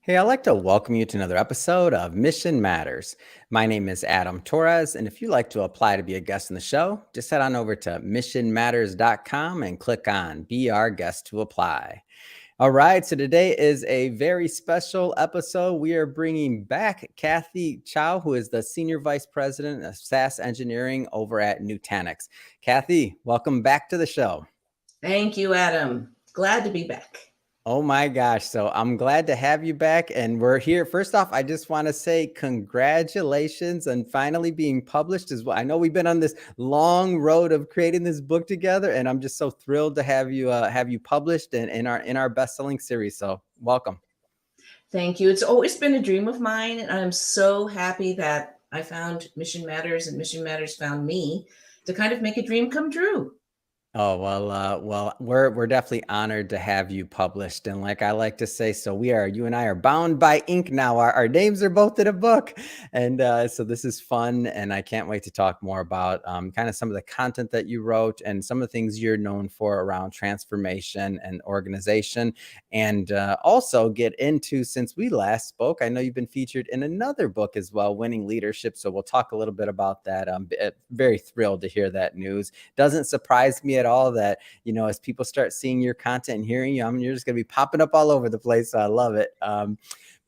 Hey, I'd like to welcome you to another episode of Mission Matters. My name is Adam Torres, and if you'd like to apply to be a guest in the show, just head on over to missionmatters.com and click on Be Our Guest to apply. All right, so today is a very special episode. We are bringing back Kathy Chou, who is the Senior Vice President of SaaS Engineering over at Nutanix. Kathy, welcome back to the show. Thank you, Adam. Glad to be back. Oh my gosh. So I'm glad to have you back. And we're here. First off, I just want to say congratulations on finally being published as well. I know we've been on this long road of creating this book together, and I'm just so thrilled to have you published in our best-selling series. So welcome. Thank you. It's always been a dream of mine, and I'm so happy that I found Mission Matters and Mission Matters found me to kind of make a dream come true. Oh, well, we're definitely honored to have you published. And like I like to say, so you and I are bound by ink now. Our names are both in a book. And so this is fun. And I can't wait to talk more about kind of some of the content that you wrote and some of the things you're known for around transformation and organization. And also get into, since we last spoke, I know you've been featured in another book as well, Winning Leadership. So we'll talk a little bit about that. I'm very thrilled to hear that news. Doesn't surprise me at all that, as people start seeing your content and hearing you, you're just going to be popping up all over the place. So I love it.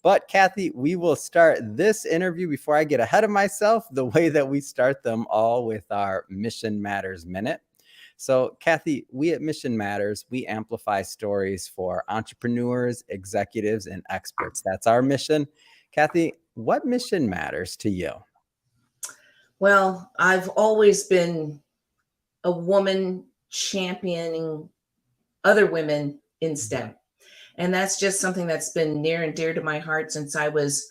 But Kathy, we will start this interview before I get ahead of myself, the way that we start them all with our Mission Matters Minute. So Kathy, we at Mission Matters, we amplify stories for entrepreneurs, executives, and experts. That's our mission. Kathy, what mission matters to you? Well, I've always been a woman championing other women in STEM. And that's just something that's been near and dear to my heart since I was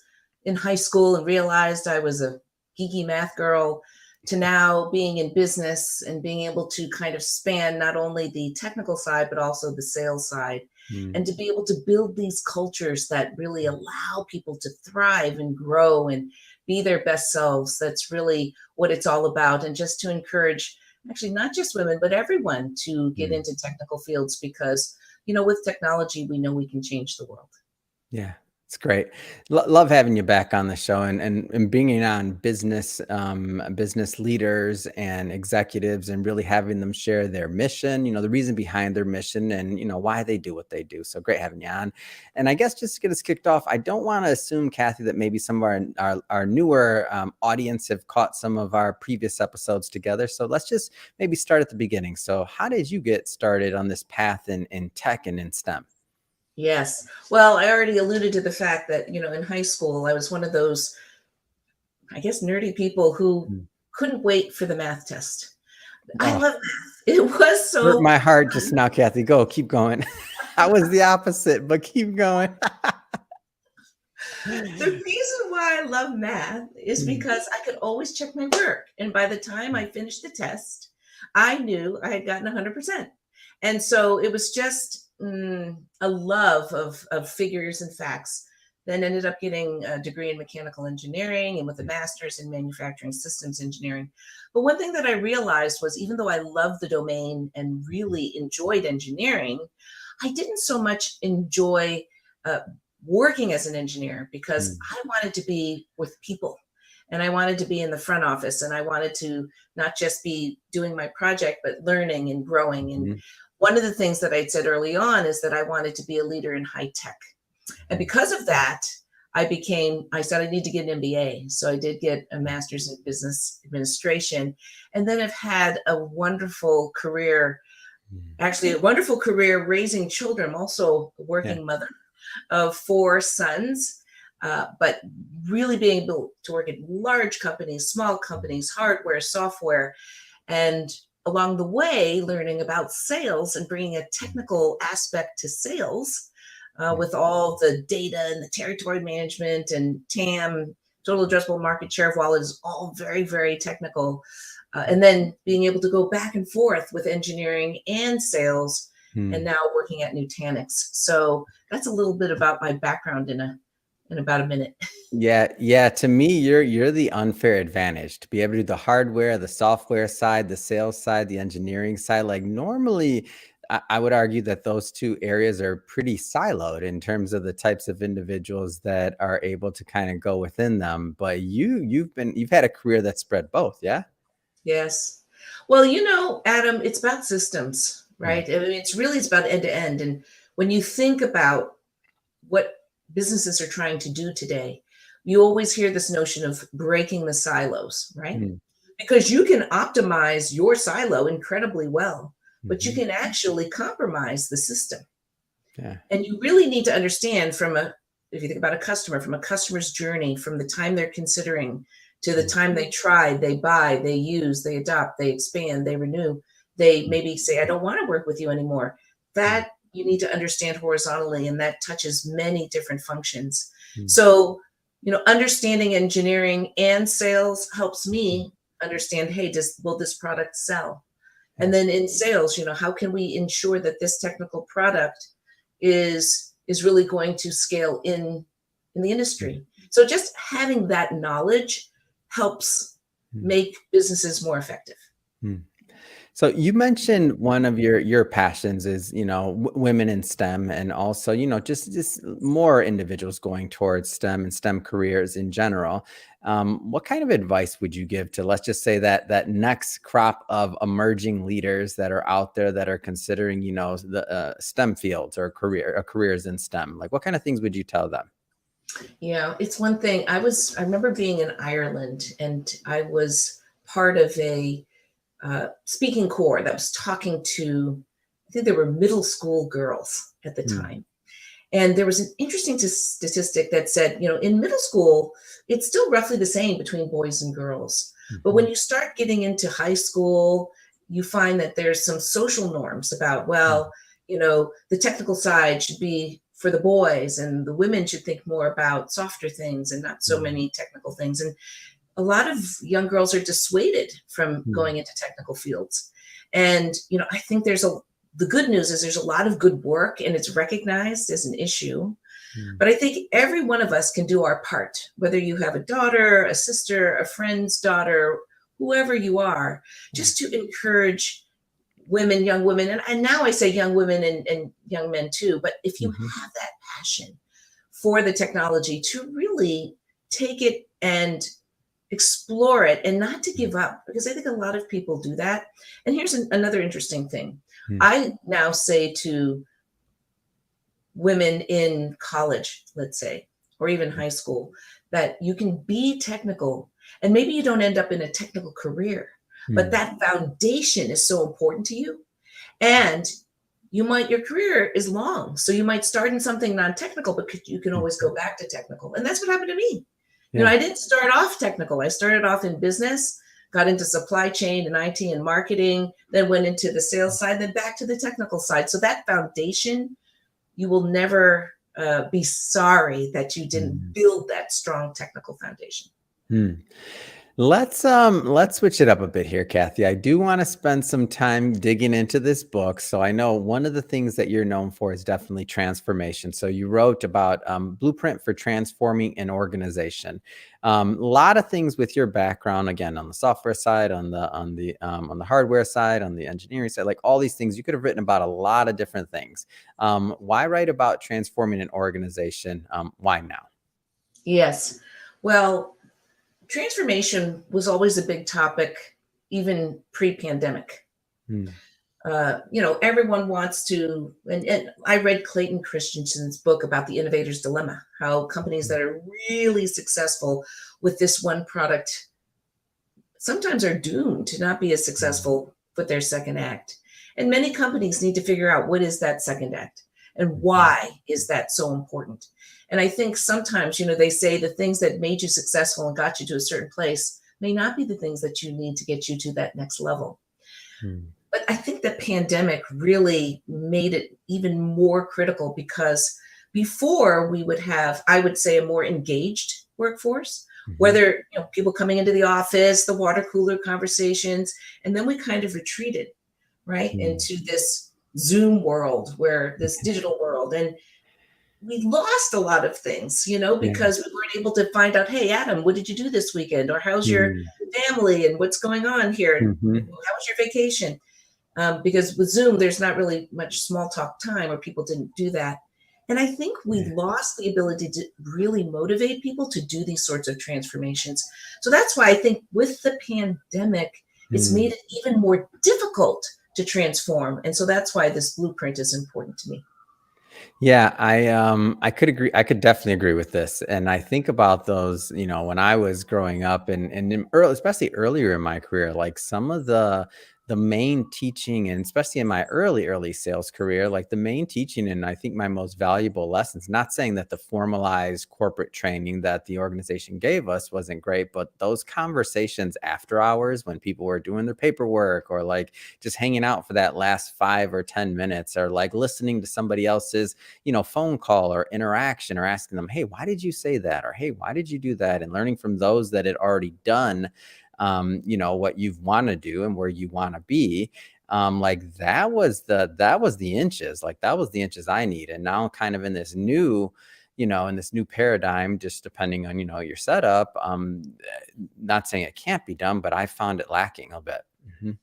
in high school and realized I was a geeky math girl, to now being in business and being able to kind of span not only the technical side, but also the sales side. And to be able to build these cultures that really allow people to thrive and grow and be their best selves. That's really what it's all about. And just to encourage actually not just women, but everyone to get into technical fields because, with technology, we know we can change the world. Yeah, it's great. Love having you back on the show and bringing on business leaders and executives and really having them share their mission, the reason behind their mission and, why they do what they do. So great having you on. And I guess just to get us kicked off, I don't want to assume, Kathy, that maybe some of our newer audience have caught some of our previous episodes together. So let's just maybe start at the beginning. So how did you get started on this path in tech and in STEM? Yes. Well, I already alluded to the fact that, in high school, I was one of those, I guess, nerdy people who couldn't wait for the math test. I love math. It was so hurt my heart just now, Kathy. Keep going. I was the opposite, but keep going. The reason why I love math is because I could always check my work. And by the time I finished the test, I knew I had gotten 100%. And so it was just a love of figures and facts. Then ended up getting a degree in mechanical engineering and with a master's in manufacturing systems engineering. But one thing that I realized was, even though I loved the domain and really enjoyed engineering, I didn't so much enjoy working as an engineer because I wanted to be with people and I wanted to be in the front office and I wanted to not just be doing my project, but learning and growing. And one of the things that I'd said early on is that I wanted to be a leader in high tech. And because of that, I said I need to get an MBA. So I did get a master's in business administration. And then I've had a wonderful career, raising children. I'm also a working mother of 4 sons, but really being able to work at large companies, small companies, hardware, software, and along the way, learning about sales and bringing a technical aspect to sales with all the data and the territory management and TAM, total addressable market share of wallet, is all very, very technical. And then being able to go back and forth with engineering and sales, and now working at Nutanix. So that's a little bit about my background in about a minute. Yeah. To me, you're the unfair advantage to be able to do the hardware, the software side, the sales side, the engineering side. Like normally, I would argue that those two areas are pretty siloed in terms of the types of individuals that are able to kind of go within them. But you've had a career that spread both, yeah? Yes. Well, Adam, it's about systems, Mm, right? I mean, it's about end to end. And when you think about what businesses are trying to do today, you always hear this notion of breaking the silos, right? mm, Because you can optimize your silo incredibly well, but you mhm. can actually compromise the system. Yeah. And you really need to understand if you think about a customer, from a customer's journey, from the time they're considering to the Mm, time they try, they buy, they use, they adopt, they expand, they renew, they mm, maybe say, I don't want to work with you anymore. mm, That you need to understand horizontally, and that touches many different functions. mm, So, understanding engineering and sales helps mm. me understand, hey, will this product sell? And Yeah. then in sales, how can we ensure that this technical product is really going to scale in the Mm, industry? So just having that knowledge helps mm, make businesses more effective. mm. So you mentioned one of your passions is, women in STEM, and also, just more individuals going towards STEM and STEM careers in general. What kind of advice would you give to, let's just say, that next crop of emerging leaders that are out there that are considering, the STEM fields or careers in STEM? Like, what kind of things would you tell them? It's one thing. I remember being in Ireland, and I was part of a speaking corps that was talking to, I think there were middle school girls at the Mm, time. And there was an interesting statistic that said, in middle school, it's still roughly the same between boys and girls. But when mhm, you start getting into high school, you find that there's some social norms about, well, the technical side should be for the boys, and the women should think more about softer things and not so mm, many technical things. And a lot of young girls are dissuaded from mm, going into technical fields. And, I think the good news is there's a lot of good work, and it's recognized as an issue. mm, But I think every one of us can do our part, whether you have a daughter, a sister, a friend's daughter, whoever you are, yeah, just to encourage women, young women, and now I say young women and young men too, but if you mhm, have that passion for the technology, to really take it and explore it, and not to mm, give up, because I think a lot of people do that. And here's another interesting thing. mm, I now say to women in college, let's say, or even high school, that you can be technical, and maybe you don't end up in a technical career, but mm, that foundation is so important to you. And your career is long. So you might start in something non-technical, but you can always mhm. go back to technical. And that's what happened to me. Yeah. I didn't start off technical. I started off in business, got into supply chain and IT and marketing, then went into the sales side, then back to the technical side. So that foundation, you will never be sorry that you didn't Mm, build that strong technical foundation. mm. Let's switch it up a bit here, Kathy. I do want to spend some time digging into this book. So I know one of the things that you're known for is definitely transformation. So you wrote about blueprint for transforming an organization. A lot of things with your background, again, on the software side, on the hardware side, on the engineering side, like all these things. You could have written about a lot of different things. Why write about transforming an organization? Why now? Yes. Well, transformation was always a big topic, even pre-pandemic. Mm, Everyone wants to, and I read Clayton Christensen's book about the innovator's dilemma, how companies mm, that are really successful with this one product sometimes are doomed to not be as mm, successful with their second act. And many companies need to figure out, what is that second act and mhm, why is that so important? And I think sometimes, they say the things that made you successful and got you to a certain place may not be the things that you need to get you to that next level. mm, But I think the pandemic really made it even more critical, because before we would have, I would say, a more engaged workforce, mhm, whether people coming into the office, the water cooler conversations, and then we kind of retreated right mm. into this Zoom world, where this digital world, and we lost a lot of things, Yeah. because we weren't able to find out, hey, Adam, what did you do this weekend? Or how's your Mm, family and what's going on here? And mhm, how was your vacation? because with Zoom, there's not really much small talk time, or people didn't do that. And I think we Yeah. lost the ability to really motivate people to do these sorts of transformations. So that's why I think with the pandemic, it's Hmm. made it even more difficult to transform. And so that's why this blueprint is important to me. Yeah, I could agree. I could definitely agree with this. And I think about those, when I was growing up and in early, especially earlier in my career, like some of the main teaching, and especially in my early sales career, like the main teaching and I think my most valuable lessons, not saying that the formalized corporate training that the organization gave us wasn't great, but those conversations after hours when people were doing their paperwork or like just hanging out for that last 5 or 10 minutes, or like listening to somebody else's phone call or interaction, or asking them, hey, why did you say that? Or, hey, why did you do that? And learning from those that had already done, what you want to do and where you want to be. Like that was the inches, like that was the inches I need. And now kind of in this new, in this new paradigm, just depending on, your setup, not saying it can't be done, but I found it lacking a bit. Mhm.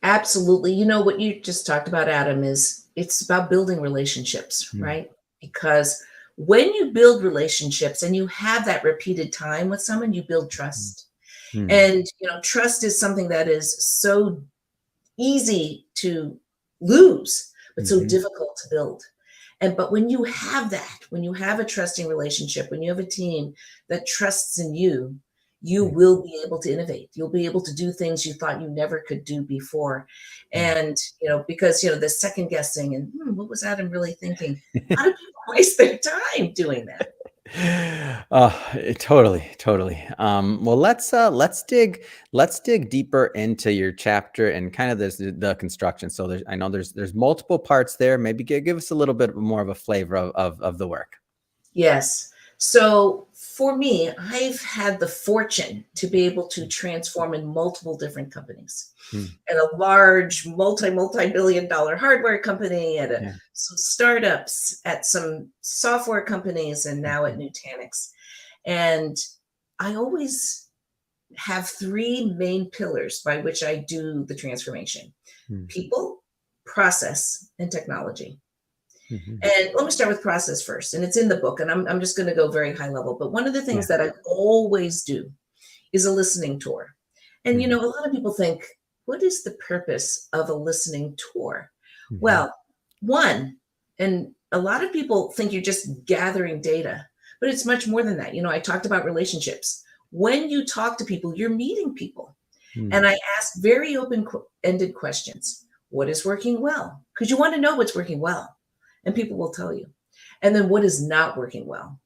Absolutely. You know what you just talked about, Adam, is it's about building relationships, Mm, right? Because when you build relationships and you have that repeated time with someone, you build mm, trust. mm, And, trust is something that is so easy to lose, but so mhm, difficult to build. But when you have that, when you have a trusting relationship, when you have a team that trusts in you, you mm, will be able to innovate. You'll be able to do things you thought you never could do before. mm. And, because, the second guessing and what was Adam really thinking? How do people waste their time doing that? Oh, totally, totally. Well, let's dig deeper into your chapter and kind of the construction. So I know there's multiple parts there. Maybe give us a little bit more of a flavor of the work. Yes. So for me, I've had the fortune to be able to transform in multiple different companies. Mm, At a large multi-billion dollar hardware company, at yeah. some startups, at some software companies, and now at Mhm, Nutanix. And I always have three main pillars by which I do the transformation: mm, people, process, and technology. mhm. And let me start with process first. And it's in the book, and I'm just going to go very high level. But one of the Yeah. things that I always do is a listening tour. And, Mm, a lot of people think, what is the purpose of a listening tour? mhm, Well, one, and a lot of people think you're just gathering data, but it's much more than that. I talked about relationships. When you talk to people, you're meeting people. And mm, I ask very open ended questions. What is working well? Because you want to know what's working well, and people will tell you. And then what is not working well.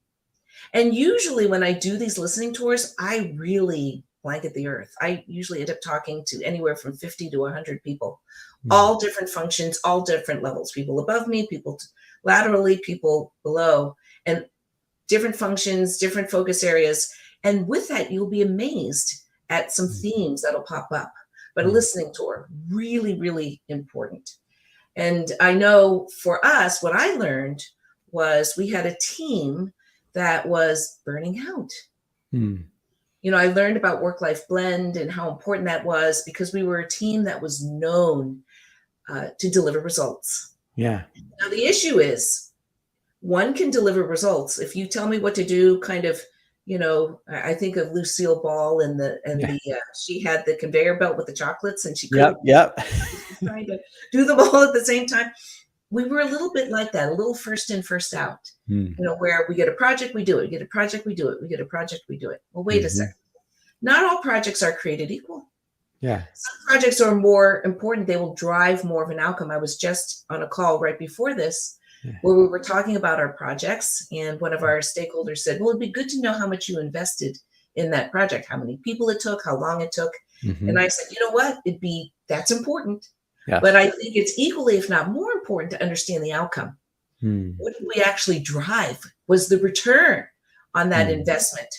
And usually, when I do these listening tours, I really blanket the earth. I usually end up talking to anywhere from 50 to 100 people, mm, all different functions, all different levels: people above me, people laterally, people below, and different functions, different focus areas. And with that, you'll be amazed at some mm, themes that'll pop up. But a mm, listening tour, really, really important. And I know for us, what I learned was we had a team that was burning out. mm. I learned about work life blend and how important that was, because we were a team that was known to deliver results. Yeah. Now, the issue is one can deliver results. If you tell me what to do, kind of, I think of Lucille Ball and Yeah. she had the conveyor belt with the chocolates, and she couldn't Yep. Yep. trying to do them all at the same time. We were a little bit like that, a little first in, first out, Mm, where we get a project, we do it, we get a project, we do it, we get a project, we do it. Well, wait a mhm. second. Not all projects are created equal. Yeah. Some projects are more important. They will drive more of an outcome. I was just on a call right before this Yeah. where we were talking about our projects, and one of our stakeholders said, well, it'd be good to know how much you invested in that project, how many people it took, how long it took. And Mhm. I said, you know what? That's important. But Yes. I think it's equally, if not more important, to understand the outcome. Mm, What did we actually drive? Was the return on that mm. investment,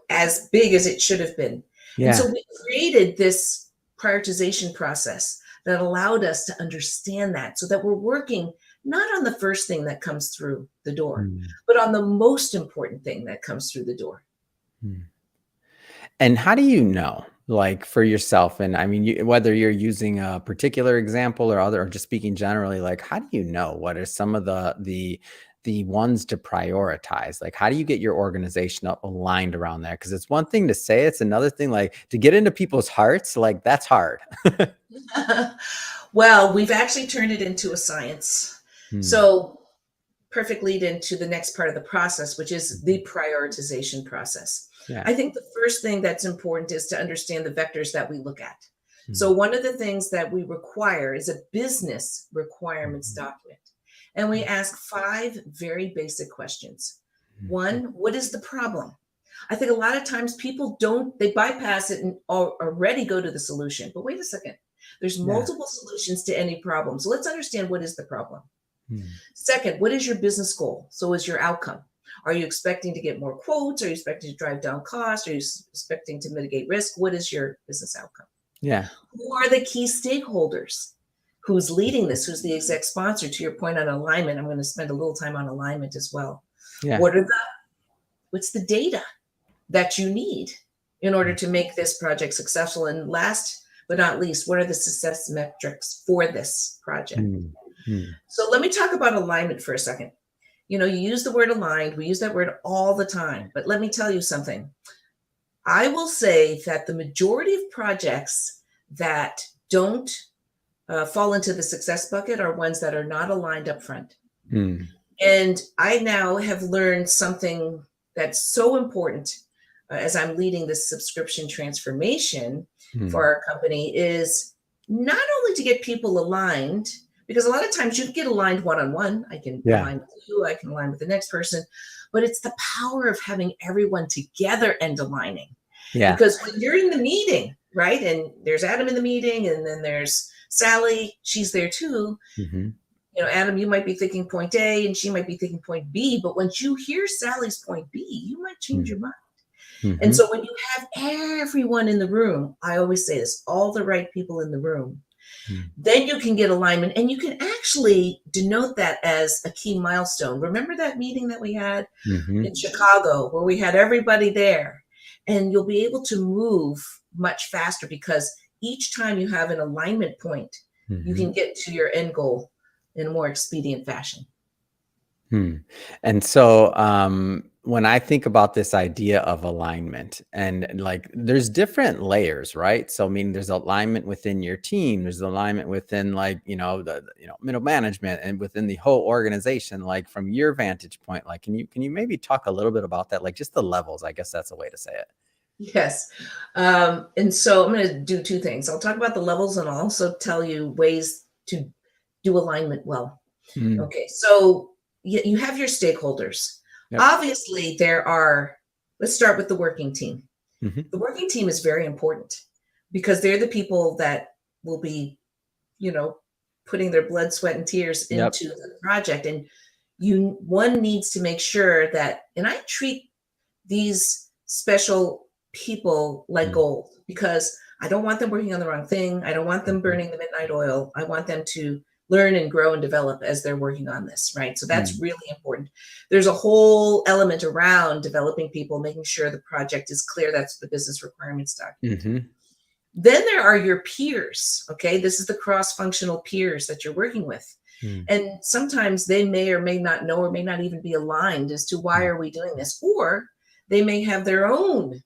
as big as it should have been? And so Yeah. we created this prioritization process that allowed us to understand that, so that we're working not on the first thing that comes through the door, Mm, but on the most important thing that comes through the door. mm. And how do you know? like for yourself? And I mean, whether you're using a particular example or other, or just speaking generally, like how do you know what are some of the ones to prioritize? Like, how do you get your organization aligned around that? Because it's one thing to say, it's another thing like to get into people's hearts. Like that's hard. Well, we've actually turned it into a science. Hmm. So perfect lead into the next part of the process, which is the prioritization process. Yeah. I think the first thing that's important is to understand the vectors that we look at. So Hmm. one of the things that we require is a business requirements Mhm. document. And we ask 5 very basic questions. Mhm. One, what is the problem? I think a lot of times people don't, they bypass it and already go to the solution. But wait a second, there's Yeah. multiple solutions to any problem. So let's understand what is the problem. Hmm. Second, what is your business goal? So is your outcome? Are you expecting to get more quotes? Are you expecting to drive down costs? Are you expecting to mitigate risk? What is your business outcome? Yeah. Who are the key stakeholders? Who's leading this? Who's the exec sponsor? To your point on alignment, I'm going to spend a little time on alignment as well. Yeah. What are the what's the data that you need in order to make this project successful? And last but not least, what are the success metrics for this project? Hmm. Hmm. So let me talk about alignment for a second. You use the word aligned. We use that word all the time. But let me tell you something. I will say that the majority of projects that don't fall into the success bucket are ones that are not aligned up front. Hmm. And I now have learned something that's so important as I'm leading this subscription transformation for Hmm. our company is not only to get people aligned, because a lot of times you can get aligned one-on-one. I can Yeah. align with you, I can align with the next person, but it's the power of having everyone together and aligning. Yeah. Because when you're in the meeting, right, and there's Adam in the meeting, and then there's Sally, she's there too. Hmm. Adam, you might be thinking point A and she might be thinking point B, but once you hear Sally's point B, you might change your mind. And Hmm. so when you have everyone in the room, I always say this, all the right people in the room, Hmm. then you can get alignment and you can actually denote that as a key milestone. Remember that meeting that we had Hmm. in Chicago where we had everybody there? And you'll be able to move much faster because each time you have an alignment point, you Hmm. can get to your end goal in a more expedient fashion. Hmm. And so when I think about this idea of alignment and like there's different layers, right? So I mean there's alignment within your team, there's alignment within like, middle management and within the whole organization. Like from your vantage point, like can you maybe talk a little bit about that? Like just the levels, I guess that's a way to say it. Yes. And so I'm going to do 2 things. I'll talk about the levels and I'll also tell you ways to do alignment well. Mm. Okay. So you have your stakeholders. Yep. Obviously, let's start with the working team. Hmm. The working team is very important because they're the people that will be, you know, putting their blood, sweat, and tears Yep. into the project. And one needs to make sure that, and I treat these special people like gold because I don't want them working on the wrong thing. I don't want them Mm-hmm. burning the midnight oil. I want them to learn and grow and develop as they're working on this, right? So that's really important. There's a whole element around developing people, making sure the project is clear. That's the business requirements document. Mm-hmm. Then there are your peers, okay? This is the cross-functional peers that you're working with. And sometimes they may or may not know or may not even be aligned as to why are we doing this, or they may have their own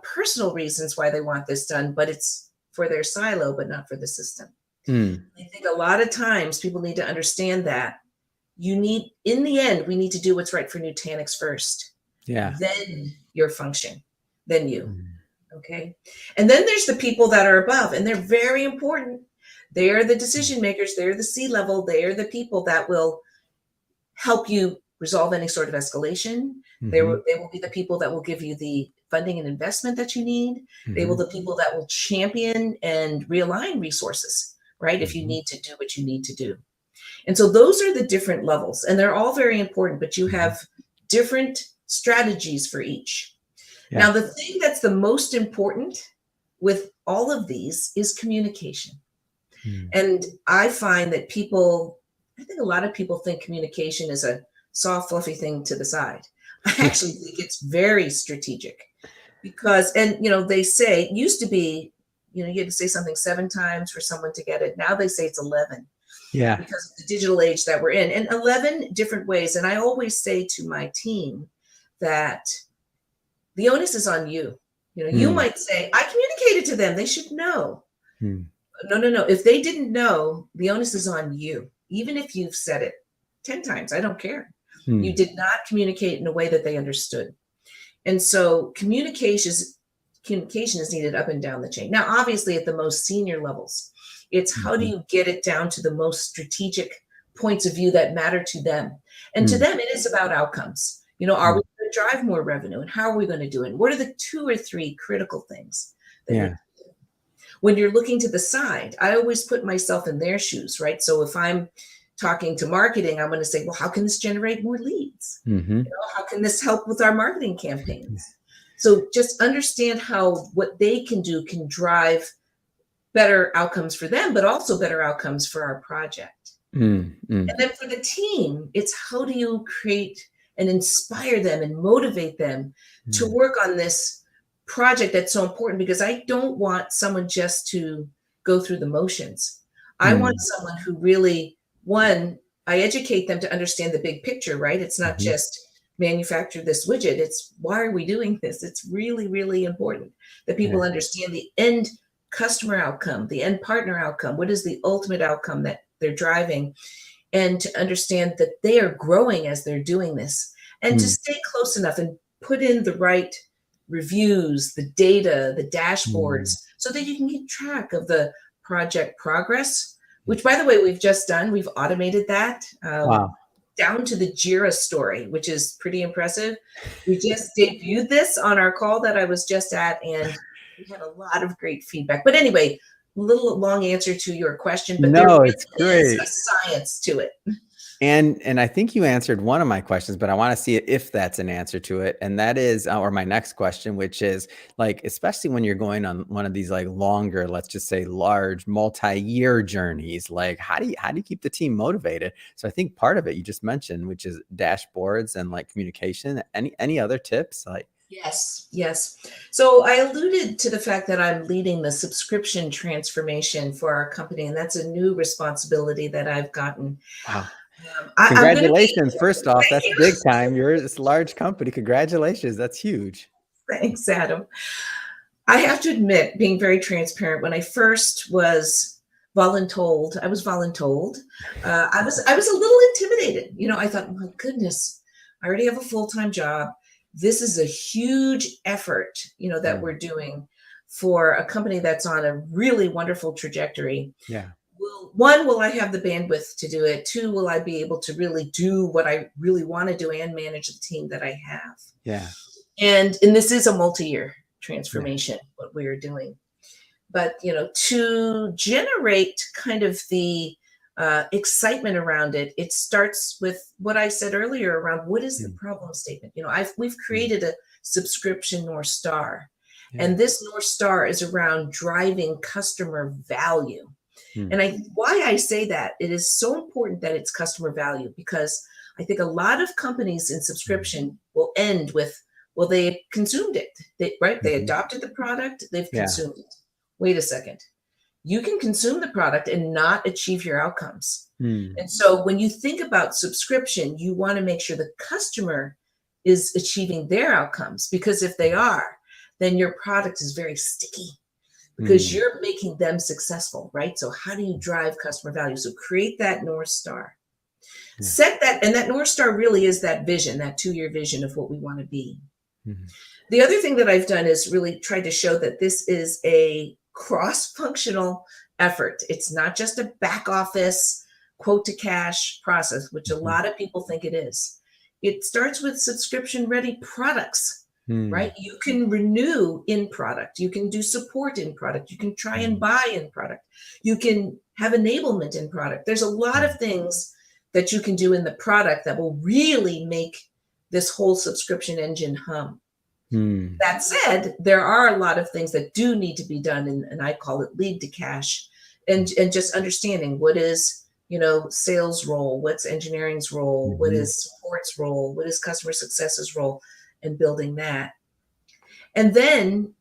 personal reasons why they want this done, but it's for their silo, but not for the system. Mm. I think a lot of times people need to understand that in the end, we need to do what's right for Nutanix first, Yeah. then your function, then you. Mm. Okay. And then there's the people that are above, and they're very important. They are the decision makers, they're the C-level, they are the people that will help you resolve any sort of escalation. Mm-hmm. They will be the people that will give you the funding and investment that you need. They will Mm-hmm. the people that will champion and realign resources, right? If you Mm-hmm. need to do what you need to do. And so those are the different levels, and they're all very important, but you Mm-hmm. have different strategies for each. Yeah. Now, the thing that's the most important with all of these is communication. Mm. And I find that I think a lot of people think communication is a soft, fluffy thing to the side. I actually think it's very strategic because, and they say it used to be, you had to say something 7 times for someone to get it. Now they say it's 11 Yeah. because of the digital age that we're in, and 11 different ways. And I always say to my team that the onus is on you. You Mm, might say, I communicated to them, they should know. mm, No, no, no. If they didn't know, the onus is on you. Even if you've said it 10 times, I don't care. You mm, did not communicate in a way that they understood. And so communication is needed up and down the chain. Now, obviously, at the most senior levels, it's how do mhm, you get it down to the most strategic points of view that matter to them? And to mm, them, it is about outcomes. Are we mm. going to drive more revenue? And how are we going to do it? What are the 2 or 3 critical things that need Yeah. to do? When you're looking to the side, I always put myself in their shoes, right? So if I'm talking to marketing, I'm going to say, well, how can this generate more leads? Hmm. How can this help with our marketing campaigns? So just understand how what they can do can drive better outcomes for them, but also better outcomes for our project. Mm, And mm, then for the team, it's how do you create and inspire them and motivate them to mm, work on this project that's so important, because I don't want someone just to go through the motions. I want mm, someone who really, one, I educate them to understand the big picture, right? It's not mhm, just manufacture this widget. It's why are we doing this? It's really, really important that people yeah. understand the end customer outcome, the end partner outcome. What is the ultimate outcome that they're driving? And to understand that they are growing as they're doing this, and to Mm, stay close enough and put in the right reviews, the data, the dashboards, mm, so that you can keep track of the project progress, mm. which, by the way, we've just done. We've automated that Wow. down to the Jira story, which is pretty impressive. We just debuted this on our call that I was just at, and we had a lot of great feedback. But anyway, a little long answer to your question, but there No, it's really is a great. science to it. And I think you answered one of my questions, but I want to see if that's an answer to it. And that is, or my next question, which is like, especially when you're going on one of these like longer, let's just say large multi-year journeys, like how do you keep the team motivated? So I think part of it you just mentioned, which is dashboards and like communication. Any other tips? Like, Yes, yes. So I alluded to the fact that I'm leading the subscription transformation for our company, and that's a new responsibility that I've gotten. wow. I'm going to be, Congratulations. First off, thank that's you. big time. You're this large company. Congratulations. That's huge. Thanks, Adam. I have to admit, being very transparent, when I first was voluntold, I was a little intimidated. I thought, my goodness, I already have a full-time job. This is a huge effort, that Mm, we're doing for a company that's on a really wonderful trajectory. yeah. Will I have the bandwidth to do it? 2, will I be able to really do what I really want to do and manage the team that I have? Yeah. And this is a multi-year Yeah. transformation, what we are doing. But to generate kind of the excitement around it, it starts with what I said earlier around what is the Mm, problem statement. We've mm, created a subscription North Star, yeah. and this North Star is around driving customer value. Mm, And why I say that, it is so important that it's customer value, because I think a lot of companies in mm, subscription will end with, well, they consumed it, right? They mhm. adopted the product, they've Yeah. consumed it. Wait a second. You can consume the product and not achieve your outcomes. Mm, And so when you think about subscription, you want to make sure the customer is achieving their outcomes, because if they are, then your product is very sticky, because mm, you're making them successful, right? So how do you drive customer value? So create that North Star. yeah. Set that, and that North Star really is that vision, that 2-year vision of what we want to be. Mhm. The other thing that I've done is really tried to show that this is a cross-functional effort. It's not just a back office quote to cash process, which a Mhm. lot of people think it is. It starts with subscription ready products, right? Mm, You can renew in product, you can do support in product, you can try and mm, buy in product, you can have enablement in product. There's a lot mm, of things that you can do in the product that will really make this whole subscription engine hum. mm, That said, there are a lot of things that do need to be done, and I call it lead to cash, mm, and just understanding what is sales role, what's engineering's role, what mhm. is support's role, what is customer success's role, and building that. And then,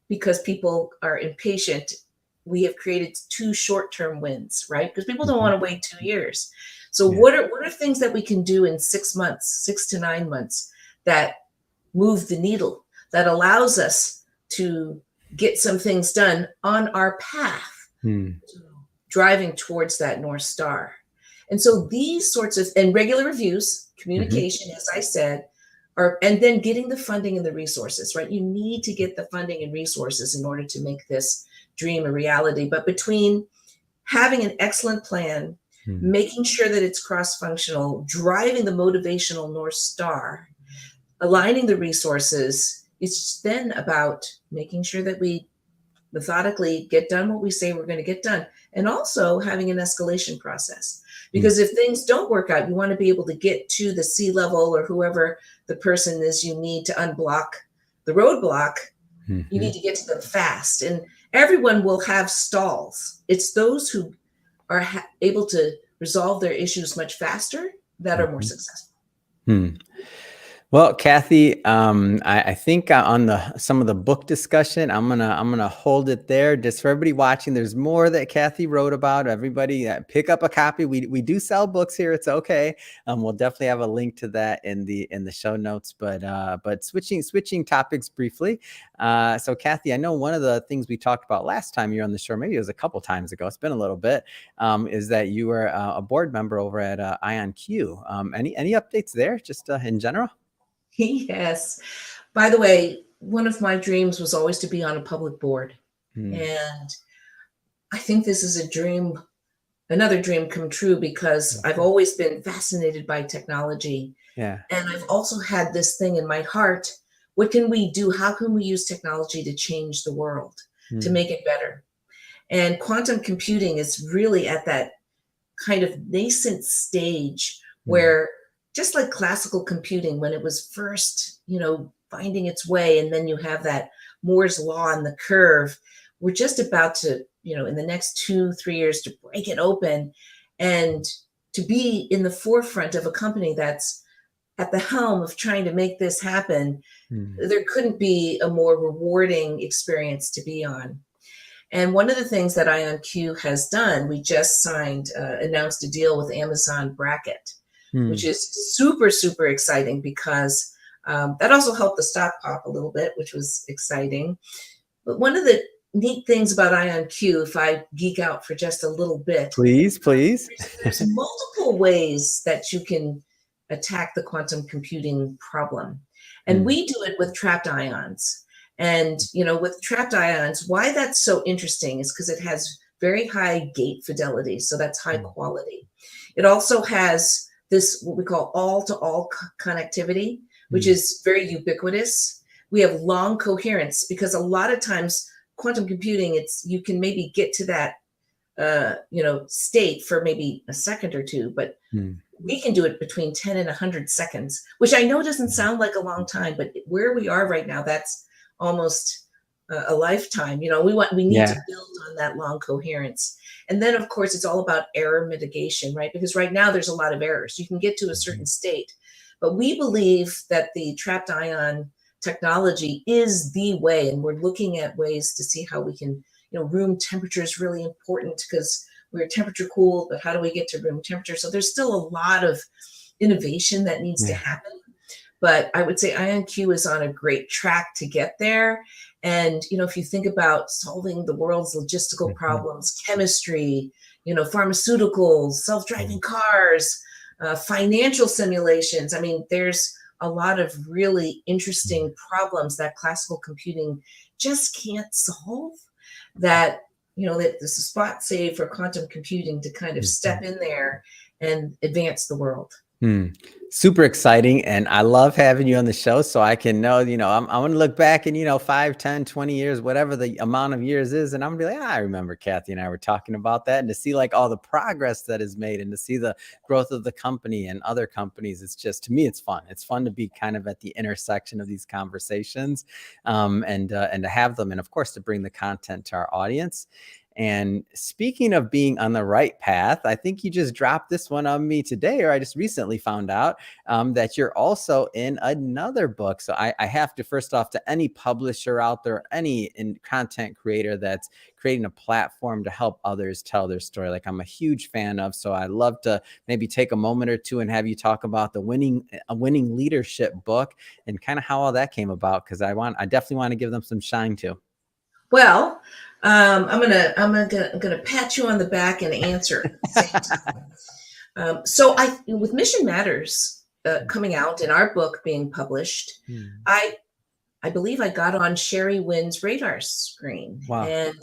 because people are impatient, we have created 2 short-term wins, right? Because people don't want to wait 2 years. So Yeah. what are things that we can do in 6 months, 6 to 9 months, that move the needle, that allows us to get some things done on our path, driving towards that North Star? And so these sorts of, and regular reviews, communication, as I said, and then getting the funding and the resources, right? You need to get the funding and resources in order to make this dream a reality. But between having an excellent plan, making sure that it's cross-functional, driving the motivational North Star, aligning the resources, it's then about making sure that we methodically get done what we say we're going to get done, and also having an escalation process. Because if things don't work out, you want to be able to get to the C-level or whoever the person is you need to unblock the roadblock. You need to get to them fast. And everyone will have stalls. It's those who are able to resolve their issues much faster that are more successful. Well, Kathy, I think on some of the book discussion, I'm gonna hold it there. Just for everybody watching, there's more that Kathy wrote about. Everybody, pick up a copy. We do sell books here. It's okay. We'll definitely have a link to that in the show notes. But switching topics briefly. So Kathy, I know one of the things we talked about last time you were on the show, maybe it was a couple times ago. It's been a little bit. Is that you were a board member over at IonQ? Any updates there, just in general? Yes. By the way, one of my dreams was always to be on a public board. And I think this is another dream come true, because I've always been fascinated by technology. Yeah. And I've also had this thing in my heart. What can we do? How can we use technology to change the world, to make it better? And quantum computing is really at that kind of nascent stage where, just like classical computing, when it was first, finding its way, and then you have that Moore's law on the curve, we're just about to, in the next 2-3 years, to break it open and to be in the forefront of a company that's at the helm of trying to make this happen. There couldn't be a more rewarding experience to be on. And one of the things that IonQ has done, we just announced a deal with Amazon Bracket, which is super, super exciting, because that also helped the stock pop a little bit, which was exciting. But one of the neat things about IonQ, if I geek out for just a little bit, please, there's multiple ways that you can attack the quantum computing problem. And we do it with trapped ions. And, with trapped ions, why that's so interesting is because it has very high gate fidelity. So that's high quality. It also has this, what we call all-to-all connectivity, which is very ubiquitous. We have long coherence, because a lot of times quantum computing, you can maybe get to that, state for maybe a second or two, but we can do it between 10 and 100 seconds, which I know doesn't sound like a long time, but where we are right now, that's almost a lifetime. We need to build on that long coherence. And then, of course, it's all about error mitigation, right? Because right now there's a lot of errors. You can get to a certain state, but we believe that the trapped ion technology is the way, and we're looking at ways to see how we can, room temperature is really important, because we're temperature cooled, but how do we get to room temperature? So there's still a lot of innovation that needs to happen. But I would say IonQ is on a great track to get there. And, if you think about solving the world's logistical problems, chemistry, pharmaceuticals, self-driving cars, financial simulations, there's a lot of really interesting problems that classical computing just can't solve, that, that there's a spot saved for quantum computing to kind of step in there and advance the world. Super exciting. And I love having you on the show, so I can know, I'm going to look back in, 5, 10, 20 years, whatever the amount of years is. And I'm going to be like, I remember Kathy and I were talking about that, and to see like all the progress that is made, and to see the growth of the company and other companies. It's just, to me, it's fun. It's fun to be kind of at the intersection of these conversations, and to have them, and of course, to bring the content to our audience. And speaking of being on the right path, I think you just dropped this one on me today, or I just recently found out that you're also in another book. So I have to, first off, to any publisher out there, any content creator that's creating a platform to help others tell their story, like I'm a huge fan of. So I'd love to maybe take a moment or two and have you talk about the winning leadership book and kind of how all that came about, because I definitely want to give them some shine too. Well, I'm gonna pat you on the back and answer at the same time. So with Mission Matters coming out and our book being published, I believe I got on Sherry Wynn's radar screen. Wow. And,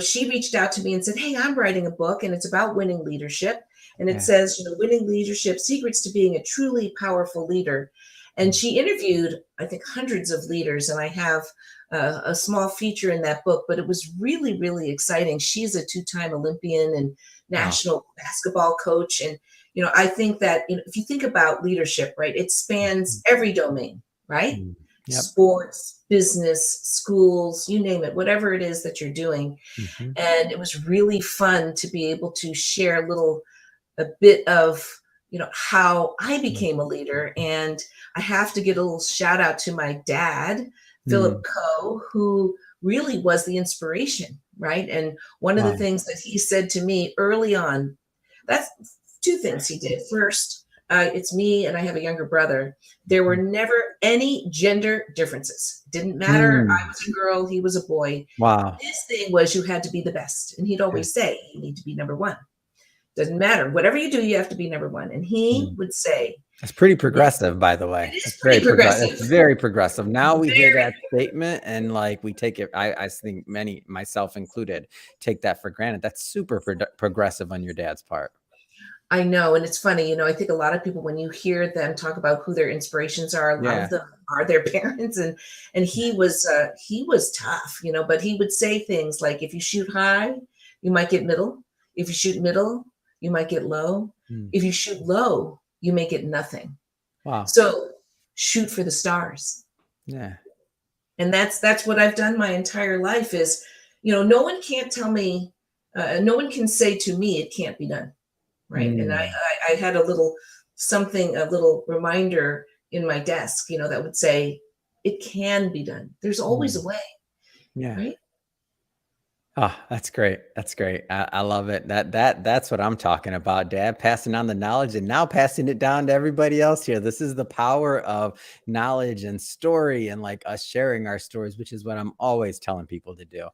she reached out to me and said, hey, I'm writing a book and it's about winning leadership. And it says, winning leadership, secrets to being a truly powerful leader. And she interviewed, I think, hundreds of leaders. And I have a small feature in that book, but it was really, really exciting. She's a 2-time Olympian and national basketball coach. And, I think that if you think about leadership, right, it spans every domain, right? Yep. Sports, business, schools, you name it, whatever it is that you're doing. And it was really fun to be able to share a bit of, how I became a leader. And I have to give a little shout out to my dad, Philip Coe, who really was the inspiration, right? And one of the things that he said to me early on, that's 2 things he did. First, it's me and I have a younger brother. There were never any gender differences. Didn't matter. I was a girl. He was a boy. Wow. His thing was you had to be the best. And he'd always say, you need to be number 1. Doesn't matter. Whatever you do, you have to be number 1. And he would say, that's pretty progressive, by the way. It's pretty progressive. It's very progressive. Now we hear that statement and we take it, I think many, myself included, take that for granted. That's super progressive on your dad's part. I know. And it's funny, I think a lot of people, when you hear them talk about who their inspirations are, a lot of them are their parents. And he was tough, but he would say things like, if you shoot high, you might get middle. If you shoot middle, you might get low. If you shoot low, you may get nothing. Wow. So shoot for the stars. Yeah. And that's what I've done my entire life is, no one can't tell me, no one can say to me, it can't be done. Right. And I had a little reminder in my desk, that would say, it can be done. There's always a way. Yeah. Right. Oh, that's great. That's great. I love it. That's what I'm talking about, Dad, passing on the knowledge and now passing it down to everybody else here. This is the power of knowledge and story and us sharing our stories, which is what I'm always telling people to do.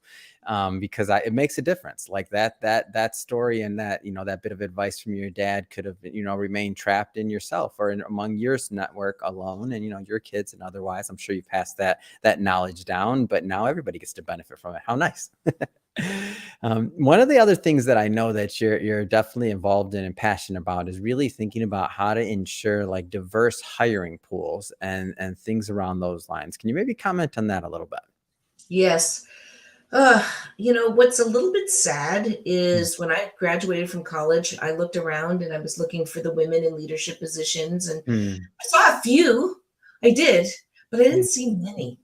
Because it makes a difference. Like that story and that, that bit of advice from your dad could have, remained trapped in yourself or among your network alone and, your kids and otherwise. I'm sure you passed that knowledge down, but now everybody gets to benefit from it. How nice. One of the other things that I know that you're definitely involved in and passionate about is really thinking about how to ensure diverse hiring pools and things around those lines. Can you maybe comment on that a little bit? Yes. What's a little bit sad is when I graduated from college, I looked around and I was looking for the women in leadership positions and I saw a few. I did, but I didn't see many.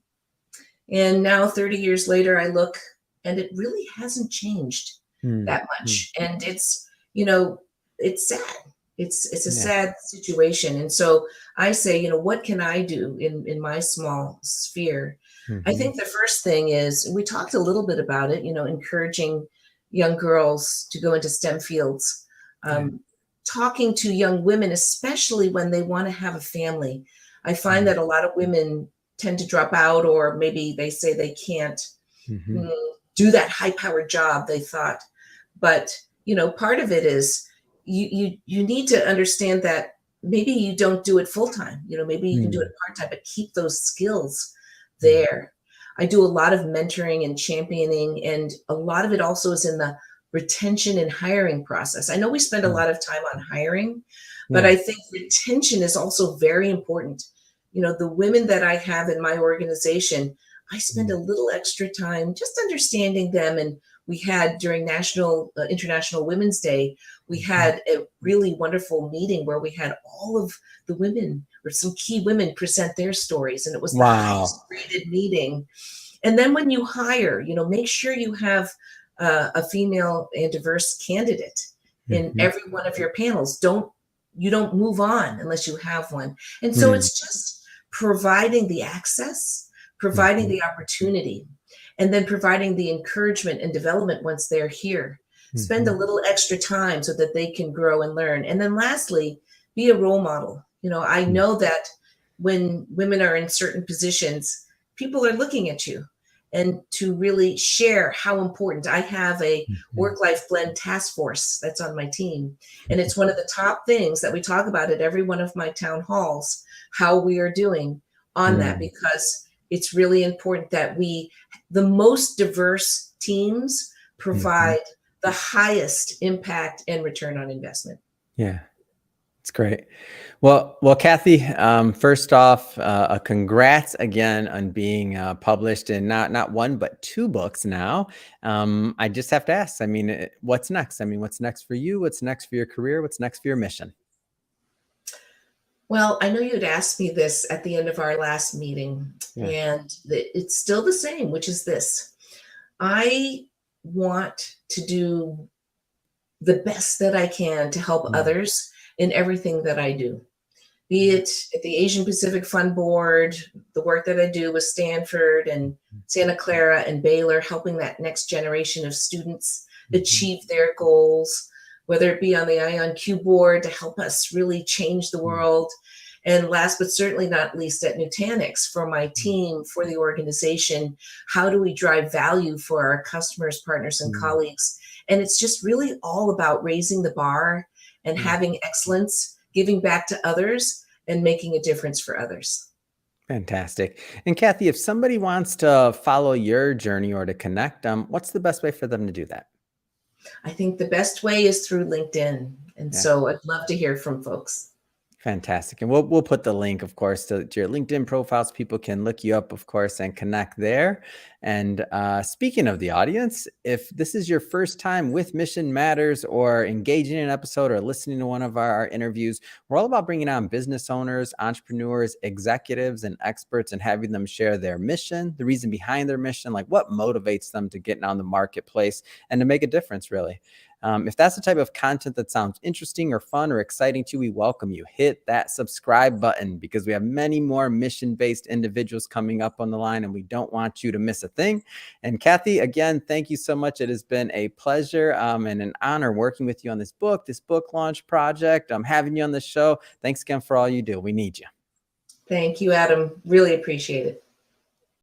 And now 30 years later, I look and it really hasn't changed that much. And it's, it's sad. It's a sad situation. And so I say, what can I do in my small sphere? I think the first thing is, we talked a little bit about it, encouraging young girls to go into STEM fields, talking to young women, especially when they want to have a family. I find that a lot of women tend to drop out, or maybe they say they can't do that high-powered job they thought. But, part of it is you need to understand that maybe you don't do it full-time. Maybe you can do it part-time, but keep those skills there. I do a lot of mentoring and championing, and a lot of it also is in the retention and hiring process. I know we spend a lot of time on hiring, but I think retention is also very important. The women that I have in my organization, I spend a little extra time just understanding them. And we had during International Women's Day, we had a really wonderful meeting where we had all of the women or some key women present their stories. And it was the highest rated meeting. And then when you hire, make sure you have a female and diverse candidate in every one of your panels. You don't move on unless you have one. And so it's just providing the access, providing the opportunity, and then providing the encouragement and development once they're here. Spend a little extra time so that they can grow and learn. And then lastly, be a role model. I know that when women are in certain positions, people are looking at you, and to really share how important. I have a work-life blend task force that's on my team. And it's one of the top things that we talk about at every one of my town halls, how we are doing on that, because it's really important that the most diverse teams provide the highest impact and return on investment. Yeah. It's great. Well, Kathy, first off, congrats again on being published in not one, but 2 books now. I just have to ask, what's next? What's next for you? What's next for your career? What's next for your mission? Well, I know you'd asked me this at the end of our last meeting, and it's still the same, which is this. I want to do the best that I can to help others in everything that I do, be it at the Asian Pacific Fund Board, the work that I do with Stanford and Santa Clara and Baylor, helping that next generation of students achieve their goals, whether it be on the IonQ board to help us really change the world. And last but certainly not least, at Nutanix, for my team, for the organization, how do we drive value for our customers, partners, and colleagues? And it's just really all about raising the bar and having excellence, giving back to others, and making a difference for others. Fantastic. And Kathy, if somebody wants to follow your journey or to connect, what's the best way for them to do that? I think the best way is through LinkedIn. And so I'd love to hear from folks. Fantastic. And we'll put the link, of course, to your LinkedIn profile so people can look you up, of course, and connect there. And speaking of the audience, if this is your first time with Mission Matters or engaging in an episode or listening to one of our interviews, we're all about bringing on business owners, entrepreneurs, executives, and experts and having them share their mission, the reason behind their mission, like what motivates them to get out in the marketplace and to make a difference, really. If that's the type of content that sounds interesting or fun or exciting to you, we welcome you. Hit that subscribe button because we have many more mission-based individuals coming up on the line and we don't want you to miss a thing. And Kathy, again, thank you so much. It has been a pleasure and an honor working with you on this book launch project. I'm having you on the show. Thanks again for all you do. We need you. Thank you, Adam. Really appreciate it.